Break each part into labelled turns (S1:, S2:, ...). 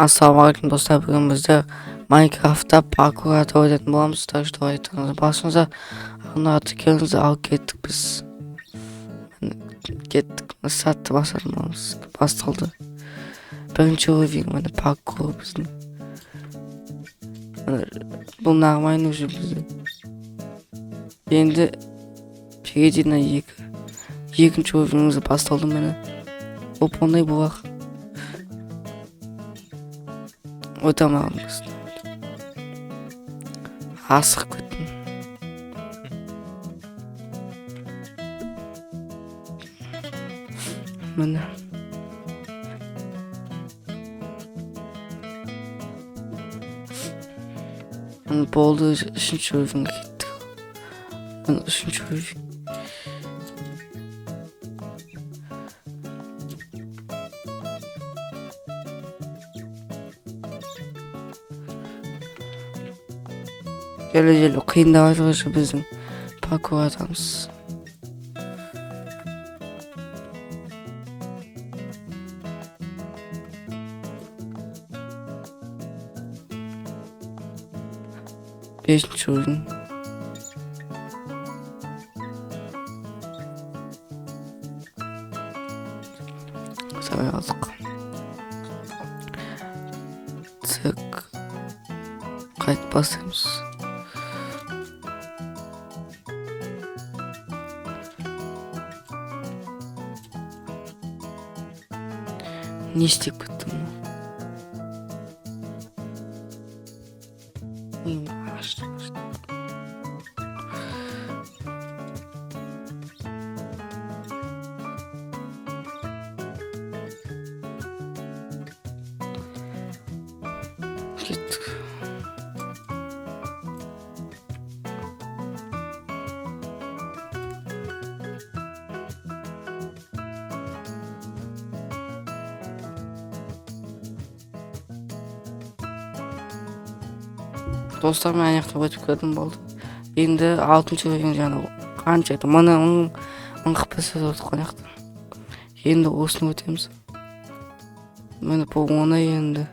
S1: Ассалаумағалейкум достар, бүгін бізде Майнкрафтта паркур атып өтетін боламыз. Так что айтыңыз басыңызға ана келіңіз, ал кеттік біз. Кеттік, сатты басармыз, басталды. Бірінші уровень, міне паркур біздің. Бұл нормально уже біздің. Енді перейди на екінші уровенімізді басталды мені. Оп-оңай болақ. Өтамағымыз. Асық көттім. Міне. Болды, үшінші уровенге кеттік. Үшінші уровень. Желі қиындап жатыр біздің паркур атамыз. Бесінші уровень. Сабай алдық. Так. Қайт басымыз. Не істеп кеттім. Кеттік. Достар, мен аяқтап өтіп келдім болды. Енді 6-шы уровень жаңа қанша еді? Мына 1045 өтіп қояқты. Енді осыны өтеміз. Мені бұл оңай енді.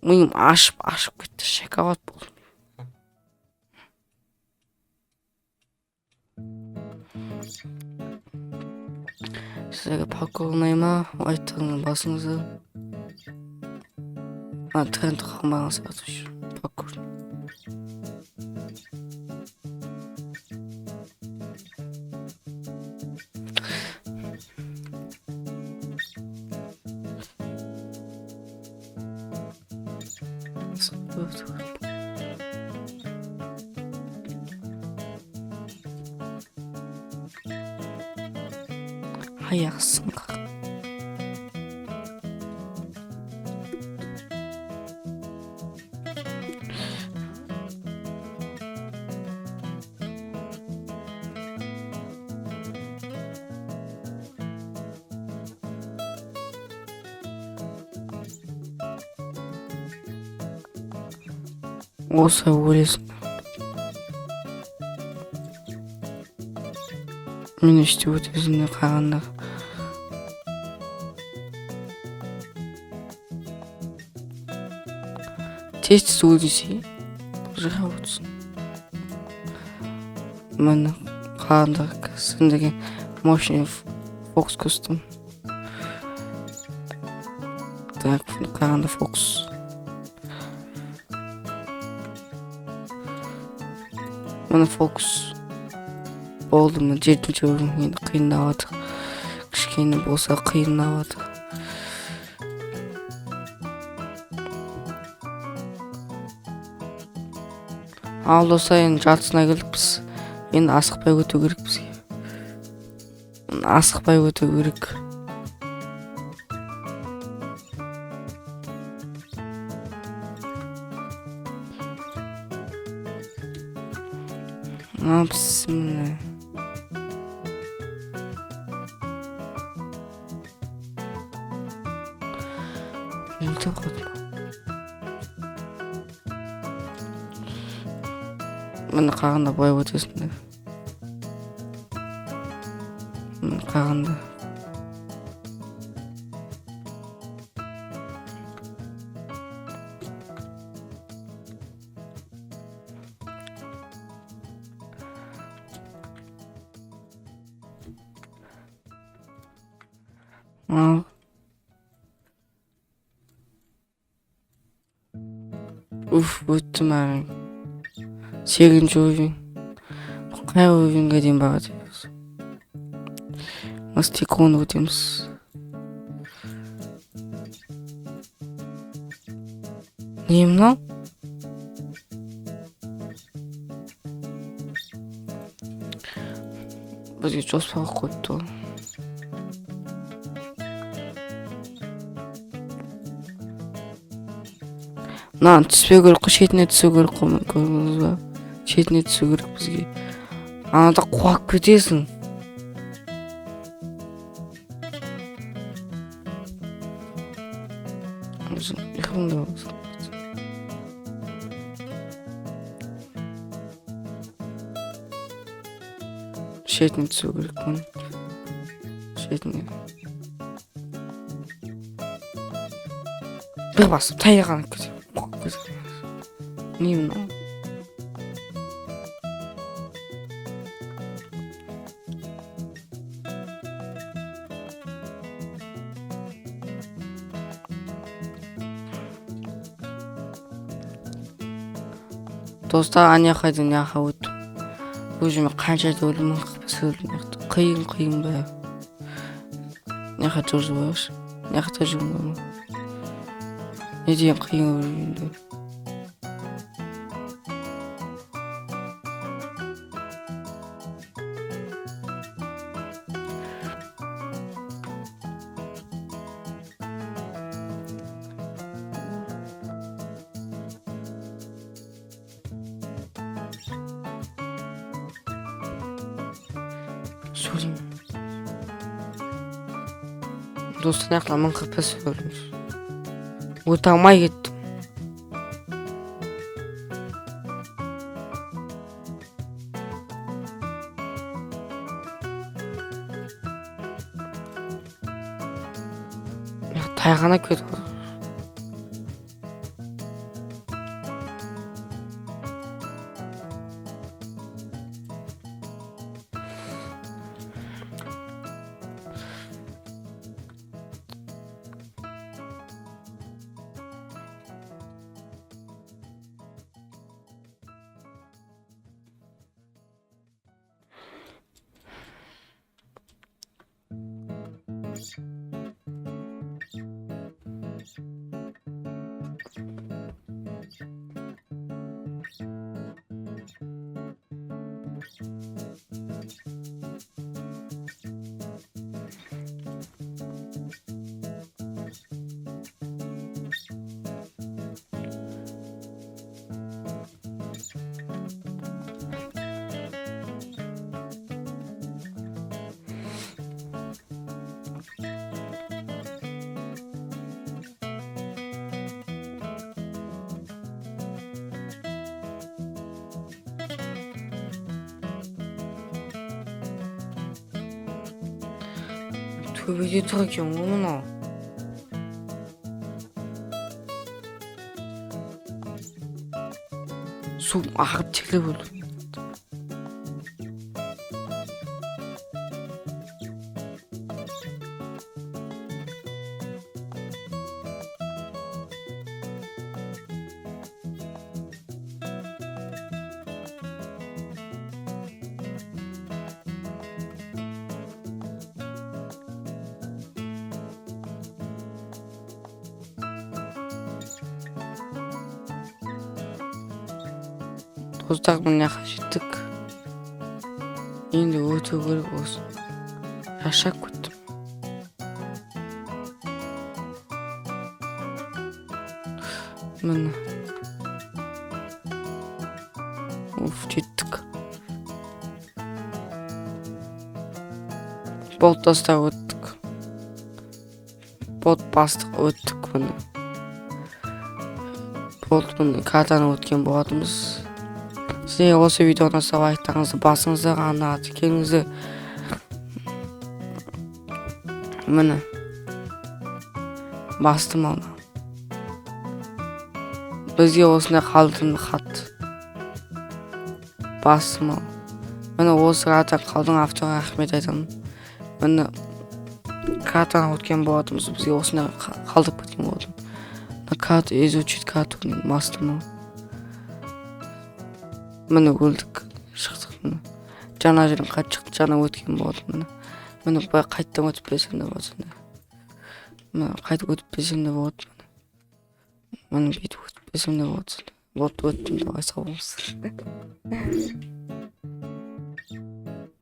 S1: Миым ашып кетті, шоколад болды. Сіздерге паркур ұнай ма? Айтыңыз басыңызды. Тренд қалмағанса атыш. Паркур. Аяқсың. Осы өлесің. Мен іште өтесіне қарағанда. Тез өтесе, жыға өтсін. Мен қарағанда сендегі мощный фокус көстім. Так, қарағанда фокус. Мына фокус болды ма? 7-ші уровень қиындап жатыр. Кішкене болса қиындап жатыр. Ал достар, енді жартысына келдік біз. Енді асықпай өту керек бізге. Асықпай өту керек. Bismillah. Multi kodma. Məni qaranda boyab ötesinde. Məni qaranda. Өттім әрі. 8-ші ойын. Қай ойынға дейін бағады? Мастиконы өтеміз. Не мынау? Бізге жоспарға қойыпты. Мынаны түспеу керек қой, шетіне түсу керек қой, көрдіңіз ба? Шетіне түсу керек бізге. Анада қуап кетесің. Шетіне түсу керек қой. Шетіне. Бір басып таяғаны кетем. Не мынау? Достар, анаяққа дейін яқа өттім. Бұл жерме қанша өлім қылып қиын бәрі. Яқа тұржы баршы. Яқа тұржы баршы. Не деген қиын өлімді. Сөйлейм. Достан яқла мың қырпа сөйлейміз. Өте алмай кеттім. Тайғана кетіп. төбеде тұр екен ғой мынау. Су ағып текіле болды. Достар, мына жаққа жеттік. Енді өту керек осы. Шаршап кеттім. Міне. Жеттік. Болт тастап өттік. Болт бастық өттік міне. Болт міне картаны өткен болатынбыз. Сіздерге осы видеоны сау айтаңызды басыңыздар ғана келіңіздер. Міне. Бастым оны. Бізге осындай қалдым хат. Бастым оны. Міне осы раттан қалдың авторға рахмет айтамын. Міне картаны өткен болатынбыз, бізге осындай қалдырып кеткен болатын. Карту изучить карту мастырмау. Міне өлдік, шықтық. Міне жаңа жерден қайтып шықты, жаңа өткен болатын. Міне қайттан өтіп берсем де болады. Міне қайтып өтіп берсем де болады. Міне бүйтіп өтіп берсем де болады. Вот өттім, давай сау болыңыз.